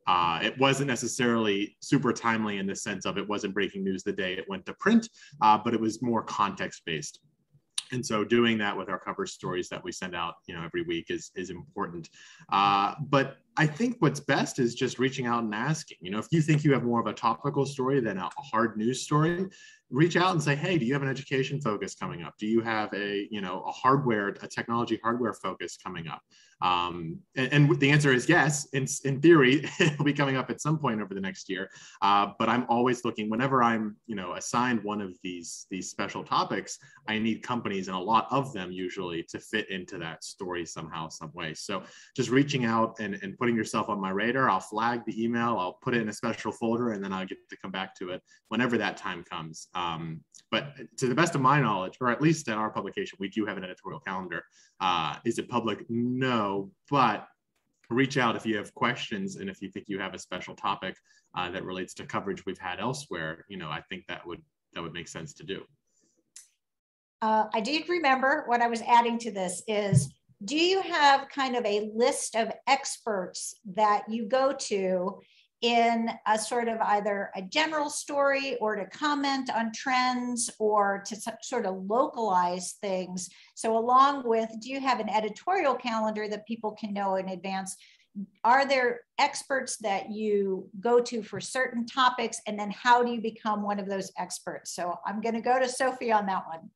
It wasn't necessarily super timely in the sense of it wasn't breaking news the day it went to print, but it was more context-based. And so doing that with our cover stories that we send out, every week is important. But I think what's best is just reaching out and asking, if you think you have more of a topical story than a hard news story, reach out and say, hey, do you have an education focus coming up? Do you have a technology hardware focus coming up? And the answer is yes. In theory, it'll be coming up at some point over the next year. But I'm always looking, whenever I'm, assigned one of these special topics, I need companies, and a lot of them usually, to fit into that story somehow, some way. So just reaching out and putting yourself on my radar. I'll flag the email, I'll put it in a special folder, and then I'll get to come back to it whenever that time comes. But to the best of my knowledge, or at least at our publication, we do have an editorial calendar. Is it public? No, but reach out if you have questions, and if you think you have a special topic that relates to coverage we've had elsewhere. I think that would make sense to do. I did remember what I was adding to this is, do you have kind of a list of experts that you go to in a sort of either a general story, or to comment on trends, or to sort of localize things? So along with, do you have an editorial calendar that people can know in advance? Are there experts that you go to for certain topics? And then how do you become one of those experts? So I'm going to go to Sophie on that one.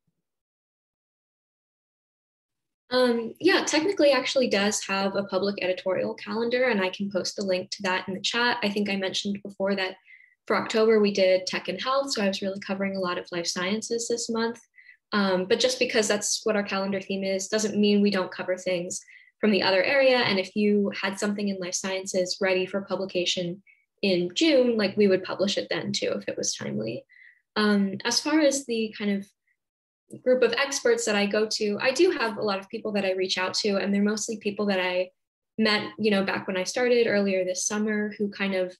Yeah, technically actually does have a public editorial calendar, and I can post a link to that in the chat. I think I mentioned before that for October, we did tech and health. So I was really covering a lot of life sciences this month. But just because that's what our calendar theme is, doesn't mean we don't cover things from the other area. And if you had something in life sciences ready for publication in June, like we would publish it then too, if it was timely. As far as the kind of group of experts that I go to, I do have a lot of people that I reach out to, and they're mostly people that I met, back when I started earlier this summer, who kind of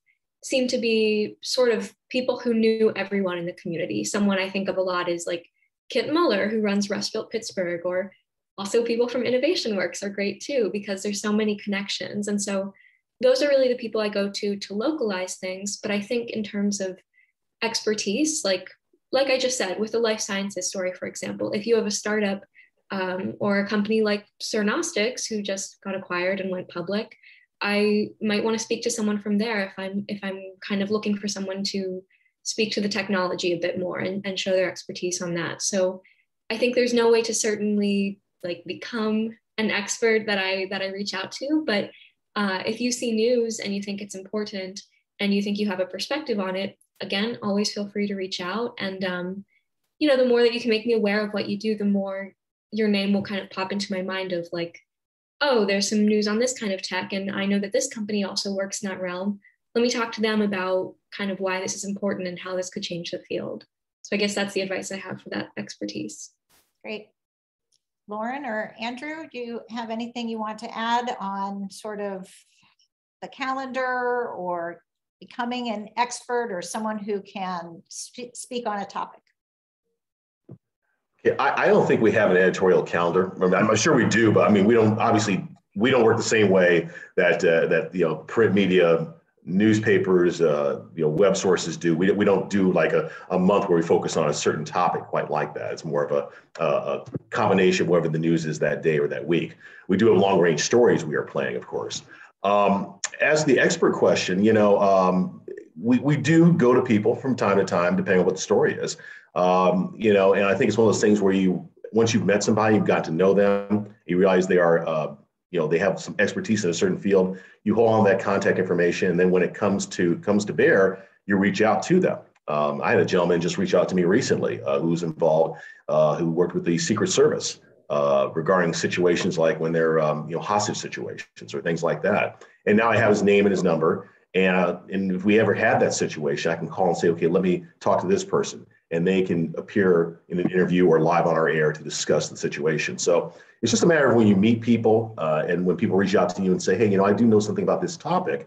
seem to be sort of people who knew everyone in the community. Someone I think of a lot is like Kit Muller, who runs Rustbuilt Pittsburgh, or also people from Innovation Works are great too, because there's so many connections. And so those are really the people I go to localize things. But I think in terms of expertise, like I just said, with the life sciences story, for example, if you have a startup or a company like Cernostics, who just got acquired and went public, I might want to speak to someone from there if I'm kind of looking for someone to speak to the technology a bit more and show their expertise on that. So I think there's no way to certainly like become an expert that I reach out to. But if you see news and you think it's important and you think you have a perspective on it, again, always feel free to reach out. And, the more that you can make me aware of what you do, the more your name will kind of pop into my mind of like, oh, there's some news on this kind of tech. And I know that this company also works in that realm. Let me talk to them about kind of why this is important and how this could change the field. So I guess that's the advice I have for that expertise. Great. Lauren or Andrew, do you have anything you want to add on sort of the calendar or becoming an expert or someone who can speak on a topic? Yeah, I don't think we have an editorial calendar. I mean, I'm sure we do, but I mean, we don't work the same way that print media, newspapers, web sources do. We don't do like a month where we focus on a certain topic quite like that. It's more of a combination of whatever the news is that day or that week. We do have long range stories we are playing, of course. As the expert question, we do go to people from time to time, depending on what the story is. And I think it's one of those things where once you've met somebody, you've got to know them, you realize they are, they have some expertise in a certain field, you hold on to that contact information. And then when it comes to bear, you reach out to them. I had a gentleman just reach out to me recently who was involved, who worked with the Secret Service regarding situations like when they're, hostage situations or things like that. And now I have his name and his number. And if we ever had that situation, I can call and say, okay, let me talk to this person. And they can appear in an interview or live on our air to discuss the situation. So it's just a matter of when you meet people and when people reach out to you and say, hey, I do know something about this topic,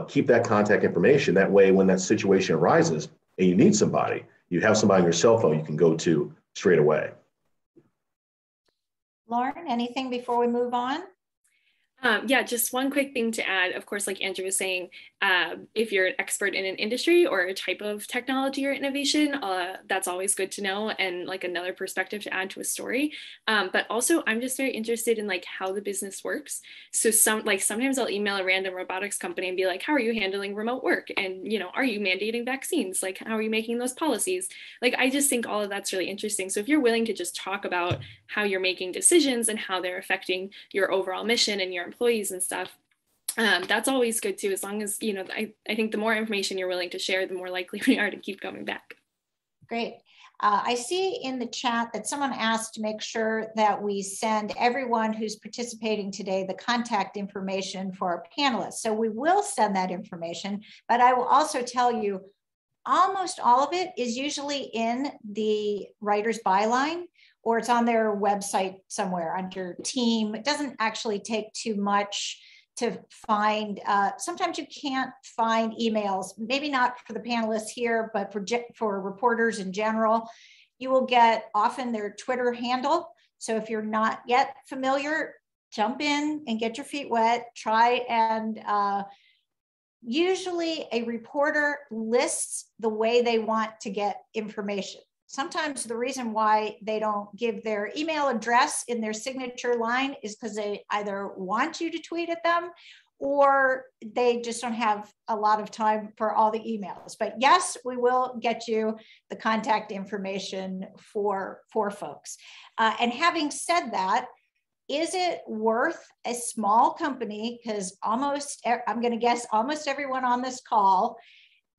keep that contact information. That way, when that situation arises and you need somebody, you have somebody on your cell phone you can go to straight away. Lauren, anything before we move on? Yeah, just one quick thing to add. Of course, like Andrew was saying, if you're an expert in an industry or a type of technology or innovation, that's always good to know and like another perspective to add to a story. But also, I'm just very interested in like how the business works. So sometimes I'll email a random robotics company and be like, how are you handling remote work? And, are you mandating vaccines? Like, how are you making those policies? Like, I just think all of that's really interesting. So if you're willing to just talk about how you're making decisions and how they're affecting your overall mission and your employees and stuff, that's always good too, as long as I think the more information you're willing to share, the more likely we are to keep coming back. Great. I see in the chat that someone asked to make sure that we send everyone who's participating today the contact information for our panelists. So we will send that information, but I will also tell you almost all of it is usually in the writer's byline, or it's on their website somewhere under team. It doesn't actually take too much to find. Sometimes you can't find emails, maybe not for the panelists here, but for reporters in general. You will get often their Twitter handle. So if you're not yet familiar, jump in and get your feet wet. Try and usually a reporter lists the way they want to get information. Sometimes the reason why they don't give their email address in their signature line is because they either want you to tweet at them or they just don't have a lot of time for all the emails. But yes, we will get you the contact information for folks. And having said that, is it worth a small company, because I'm going to guess almost everyone on this call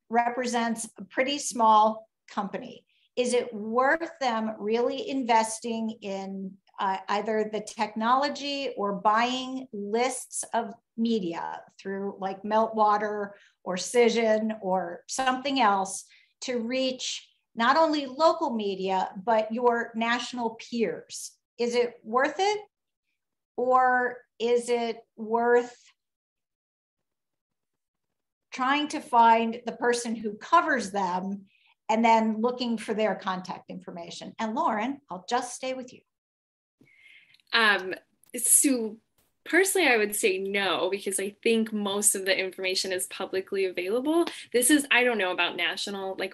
represents a pretty small company. Is it worth them really investing in either the technology or buying lists of media through like Meltwater or Cision or something else to reach not only local media, but your national peers? Is it worth it? Or is it worth trying to find the person who covers them and then looking for their contact information? And Lauren, I'll just stay with you. So personally, I would say no, because I think most of the information is publicly available. I don't know about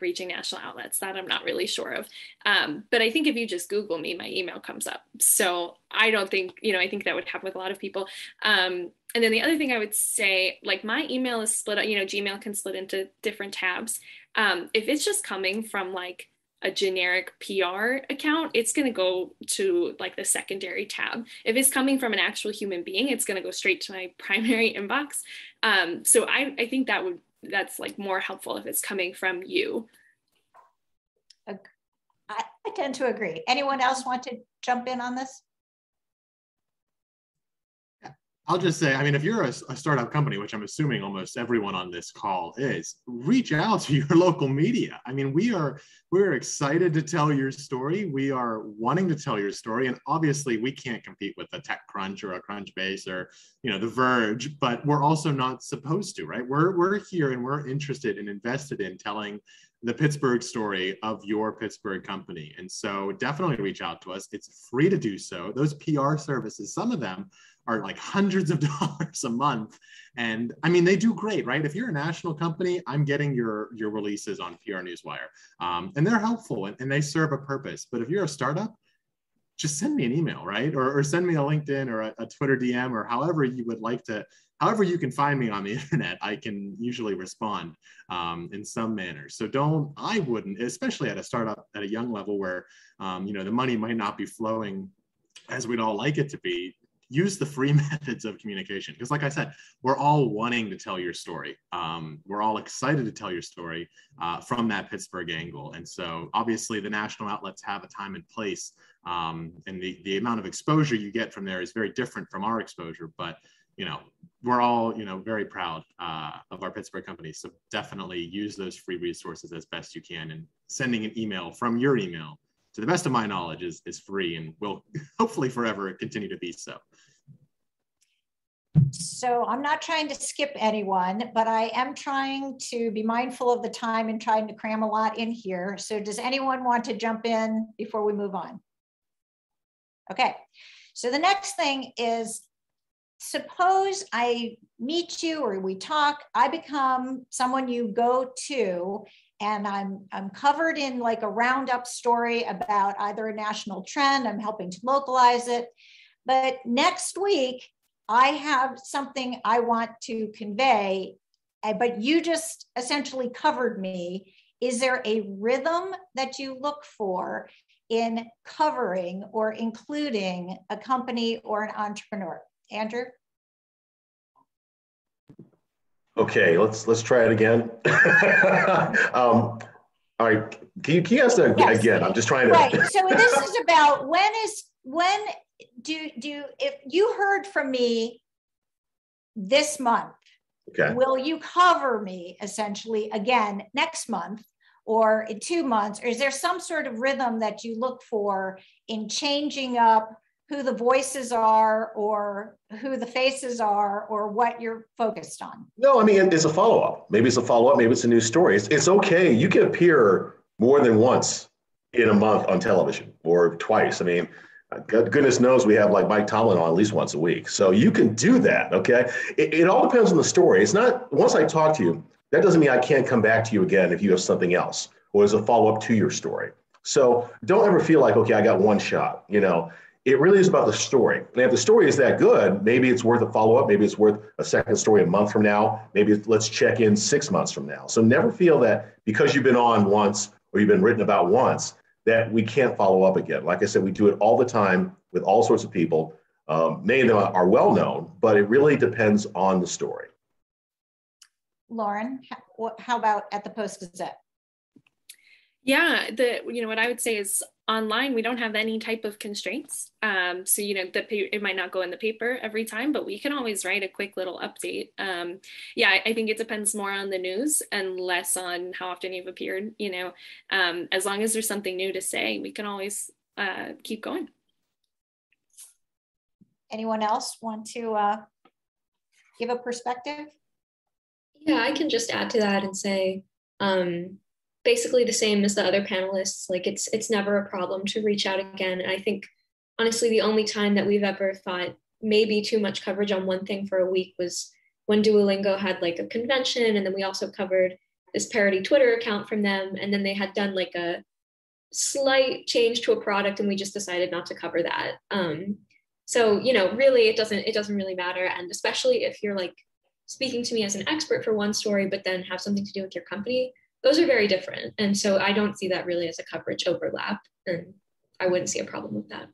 reaching national outlets, that I'm not really sure of. But I think if you just Google me, my email comes up. So I don't think, I think that would happen with a lot of people. And then the other thing I would say, like my email is split up, Gmail can split into different tabs. If it's just coming from like a generic PR account, it's going to go to like the secondary tab. If it's coming from an actual human being, it's going to go straight to my primary inbox. So I think that's like more helpful if it's coming from you. I tend to agree. Anyone else want to jump in on this? I'll just say, I mean, if you're a startup company, which I'm assuming almost everyone on this call is, reach out to your local media. I mean, we're excited to tell your story. We are wanting to tell your story. And obviously we can't compete with a TechCrunch or a Crunchbase or, The Verge, but we're also not supposed to, right? We're here and we're interested and invested in telling the Pittsburgh story of your Pittsburgh company. And so definitely reach out to us. It's free to do so. Those PR services, some of them are like hundreds of dollars a month. And I mean, they do great, right? If you're a national company, I'm getting your releases on PR Newswire. And they're helpful and they serve a purpose. But if you're a startup, just send me an email, right? Or send me a LinkedIn or a Twitter DM or however you would like to, however you can find me on the internet, I can usually respond in some manner. So I wouldn't, especially at a startup at a young level where, the money might not be flowing as we'd all like it to be. Use the free methods of communication. Because like I said, we're all wanting to tell your story. We're all excited to tell your story from that Pittsburgh angle. And so obviously the national outlets have a time and place. And the amount of exposure you get from there is very different from our exposure. But, we're all, very proud of our Pittsburgh company. So definitely use those free resources as best you can. And sending an email from your email, to the best of my knowledge, is free and will hopefully forever continue to be so. So I'm not trying to skip anyone, but I am trying to be mindful of the time and trying to cram a lot in here. So does anyone want to jump in before we move on? Okay, so the next thing is, suppose I meet you or we talk, I become someone you go to, and I'm covered in like a roundup story about either a national trend, I'm helping to localize it. But next week, I have something I want to convey, but you just essentially covered me. Is there a rhythm that you look for in covering or including a company or an entrepreneur? Andrew? Okay, let's try it again. All right, can you ask that again? I'm just trying to. Right. So this is about when if you heard from me this month, okay, will you cover me essentially again next month or in 2 months? Or is there some sort of rhythm that you look for in changing up who the voices are or who the faces are or what you're focused on? No, I mean, it's a follow-up. Maybe it's a follow-up, maybe it's a new story. It's okay. You can appear more than once in a month on television or twice. I mean, goodness knows we have like Mike Tomlin on at least once a week. So you can do that, okay? It all depends on the story. It's not, once I talk to you, that doesn't mean I can't come back to you again if you have something else or as a follow-up to your story. So don't ever feel like, okay, I got one shot, It really is about the story. And if the story is that good, maybe it's worth a follow-up. Maybe it's worth a second story a month from now. Maybe let's check in 6 months from now. So never feel that because you've been on once or you've been written about once that we can't follow up again. Like I said, we do it all the time with all sorts of people. Many of them are well known, but it really depends on the story. Lauren, how about at the Post-Gazette? Yeah, what I would say is online, we don't have any type of constraints. So, it might not go in the paper every time, but we can always write a quick little update. I think it depends more on the news and less on how often you've appeared, as long as there's something new to say, we can always keep going. Anyone else want to give a perspective? Yeah, I can just add to that and say, basically the same as the other panelists. Like it's never a problem to reach out again. And I think honestly, the only time that we've ever thought maybe too much coverage on one thing for a week was when Duolingo had like a convention. And then we also covered this parody Twitter account from them. And then they had done like a slight change to a product and we just decided not to cover that. So, really it doesn't really matter. And especially if you're like speaking to me as an expert for one story, but then have something to do with your company, those are very different. And so I don't see that really as a coverage overlap, and I wouldn't see a problem with that.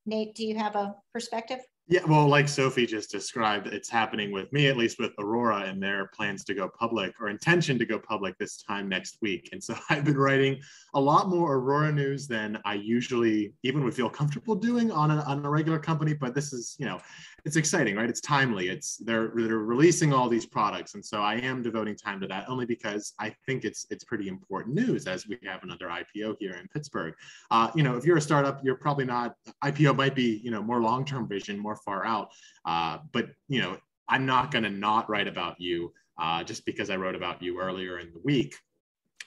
Nate, do you have a perspective? Yeah, well, like Sophie just described, it's happening with me, at least with Aurora, and their plans to go public or intention to go public this time next week. And so I've been writing a lot more Aurora news than I usually even would feel comfortable doing on a regular company. But this is, you know, it's exciting, right? It's timely. They're releasing all these products. And so I am devoting time to that only because I think it's pretty important news as we have another IPO here in Pittsburgh. You know, if you're a startup, you're probably not, IPO might be, you know, more long-term vision, more far out. But, you know, I'm not going to not write about you just because I wrote about you earlier in the week.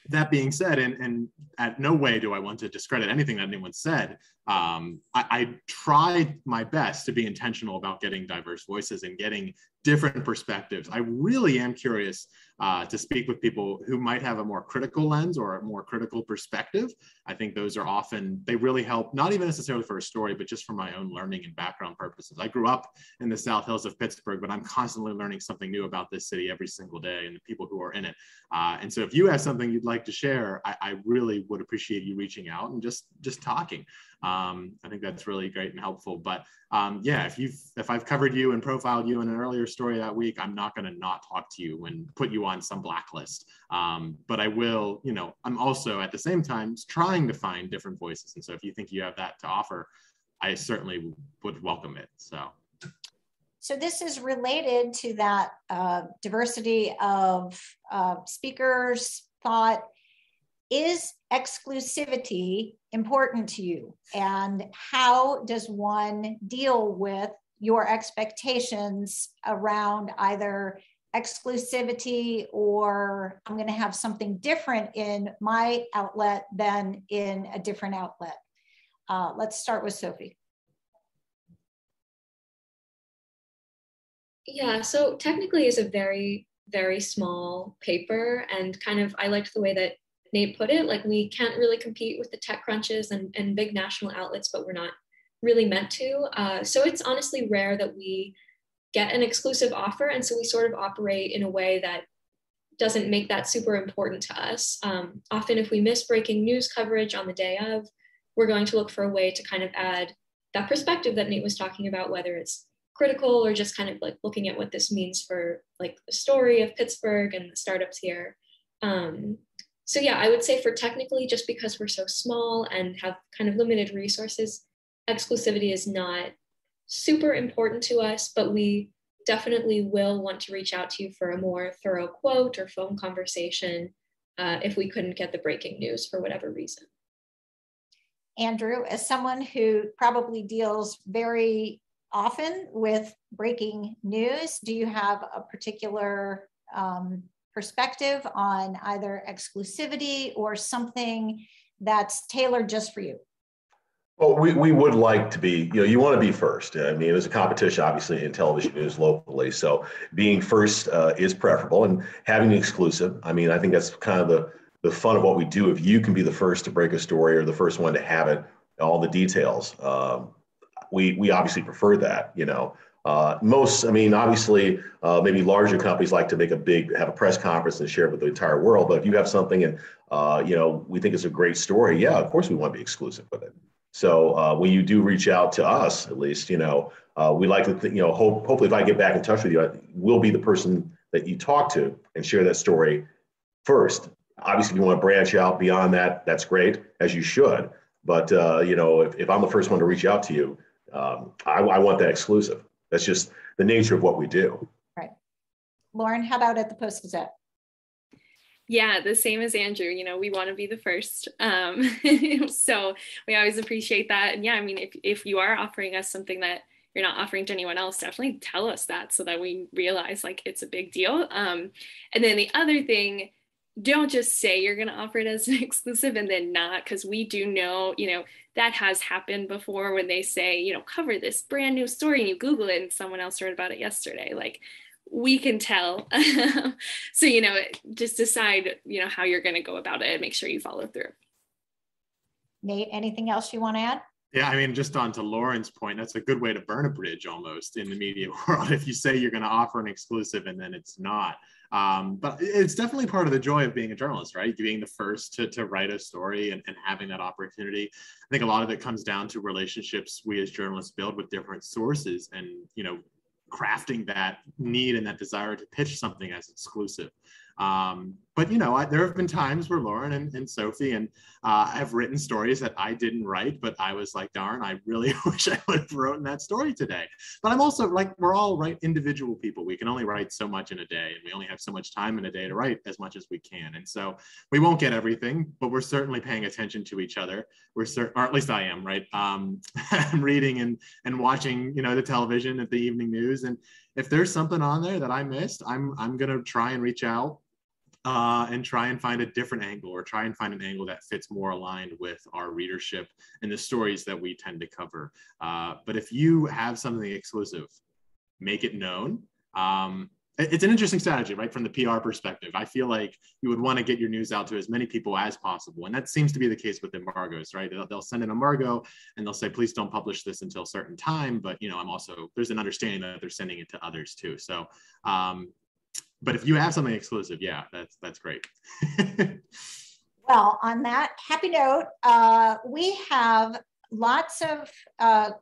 That being said, and at no way do I want to discredit anything that anyone said, I tried my best to be intentional about getting diverse voices and getting different perspectives. I really am curious to speak with people who might have a more critical lens or a more critical perspective. I think those are often, they really help, not even necessarily for a story, but just for my own learning and background purposes. I grew up in the South Hills of Pittsburgh, but I'm constantly learning something new about this city every single day and the people who are in it. And so if you have something you'd like to share, I really would appreciate you reaching out and just talking. I think that's really great and helpful. But yeah, if I've covered you and profiled you in an earlier story that week, I'm not going to not talk to you and put you on some blacklist. But I will, you know, I'm also at the same time trying to find different voices. And so if you think you have that to offer, I certainly would welcome it. So this is related to that diversity of speakers, thought. Is exclusivity important to you? And how does one deal with your expectations around either exclusivity or I'm going to have something different in my outlet than in a different outlet? Let's start with Sophie. Yeah, so technically is a very, very small paper, and kind of, I liked the way that Nate put it, like we can't really compete with the tech crunches and big national outlets, but we're not really meant to. So it's honestly rare that we get an exclusive offer. And so we sort of operate in a way that doesn't make that super important to us. Often if we miss breaking news coverage on the day of, we're going to look for a way to kind of add that perspective that Nate was talking about, whether it's critical or just kind of like looking at what this means for like the story of Pittsburgh and the startups here. So yeah, I would say for technically, just because we're so small and have kind of limited resources, exclusivity is not super important to us, but we definitely will want to reach out to you for a more thorough quote or phone conversation if we couldn't get the breaking news for whatever reason. Andrew, as someone who probably deals very often with breaking news, do you have a particular perspective on either exclusivity or something that's tailored just for you? Well, we would like to be, you know, you want to be first. I mean, there's a competition, obviously, in television news locally. So being first is preferable, and having the exclusive, I mean, I think that's kind of the fun of what we do. If you can be the first to break a story or the first one to have it, all the details, we obviously prefer that, you know. I mean, obviously, maybe larger companies like to have a press conference and share it with the entire world. But if you have something and, you know, we think it's a great story, yeah, of course we want to be exclusive with it. So when you do reach out to us, at least, you know, we like to, you know, hopefully if I get back in touch with you, we'll be the person that you talk to and share that story first. Obviously, if you want to branch out beyond that, that's great, as you should. But, you know, if I'm the first one to reach out to you, I want that exclusive. That's just the nature of what we do. Right. Lauren, how about at the Post-Gazette? Yeah, the same as Andrew, you know, we want to be the first. So we always appreciate that. And yeah, I mean, if you are offering us something that you're not offering to anyone else, definitely tell us that so that we realize like it's a big deal. And then the other thing, don't just say you're going to offer it as an exclusive and then not, because we do know, you know, that has happened before when they say, you know, cover this brand new story and you Google it and someone else wrote about it yesterday. Like we can tell. So, you know, just decide, you know, how you're going to go about it and make sure you follow through. Nate, anything else you want to add? Yeah, I mean, just on to Lauren's point, that's a good way to burn a bridge almost in the media world. If you say you're going to offer an exclusive and then it's not, But it's definitely part of the joy of being a journalist, right? Being the first to write a story and having that opportunity. I think a lot of it comes down to relationships we as journalists build with different sources, and, you know, crafting that need and that desire to pitch something as exclusive. But, you know, there have been times where Lauren and Sophie and have written stories that I didn't write, but I was like, darn, I really wish I would have written that story today. But I'm also like, we're all individual people. We can only write so much in a day, and we only have so much time in a day to write as much as we can. And so we won't get everything, but we're certainly paying attention to each other. Or at least I am, right? I'm reading and watching, you know, the television at the evening news. And if there's something on there that I missed, I'm going to try and reach out and try and find a different angle, or try and find an angle that fits more aligned with our readership and the stories that we tend to cover. But if you have something exclusive, make it known. It's an interesting strategy, right? From the PR perspective, I feel like you would want to get your news out to as many people as possible. And that seems to be the case with embargoes, right? They'll send an embargo and they'll say, please don't publish this until a certain time. But, you know, there's an understanding that they're sending it to others too. So, but if you have something exclusive, yeah, that's great. Well, on that happy note, we have lots of,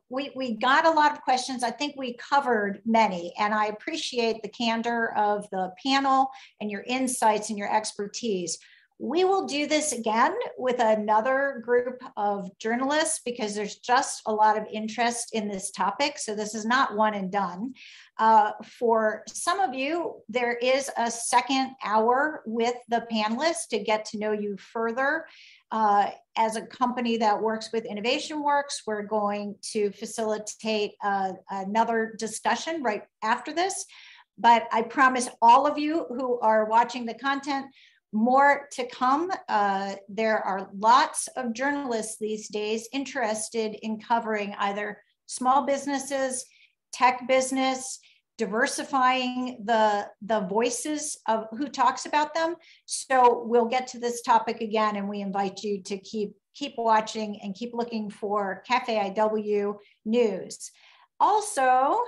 we got a lot of questions. I think we covered many, and I appreciate the candor of the panel and your insights and your expertise. We will do this again with another group of journalists because there's just a lot of interest in this topic. So this is not one and done. For some of you, there is a second hour with the panelists to get to know you further. As a company that works with Innovation Works, we're going to facilitate another discussion right after this. But I promise all of you who are watching the content, more to come. There are lots of journalists these days interested in covering either small businesses, tech business, diversifying the voices of who talks about them. So we'll get to this topic again, and we invite you to keep watching and keep looking for Cafe IW news. Also,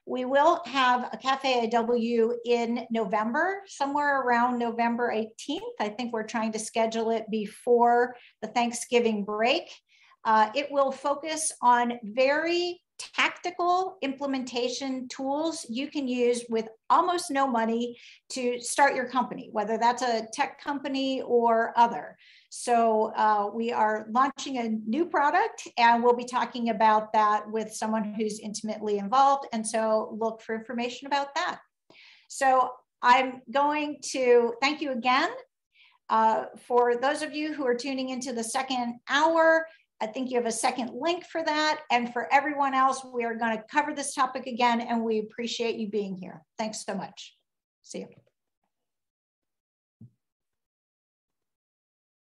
we will have a Cafe IW in November, somewhere around November 18th. I think we're trying to schedule it before the Thanksgiving break. It will focus on very tactical implementation tools you can use with almost no money to start your company, whether that's a tech company or other. So we are launching a new product, and we'll be talking about that with someone who's intimately involved. And so look for information about that. So I'm going to thank you again. For those of you who are tuning into the second hour, I think you have a second link for that. And for everyone else, we are going to cover this topic again, and we appreciate you being here. Thanks so much. See you.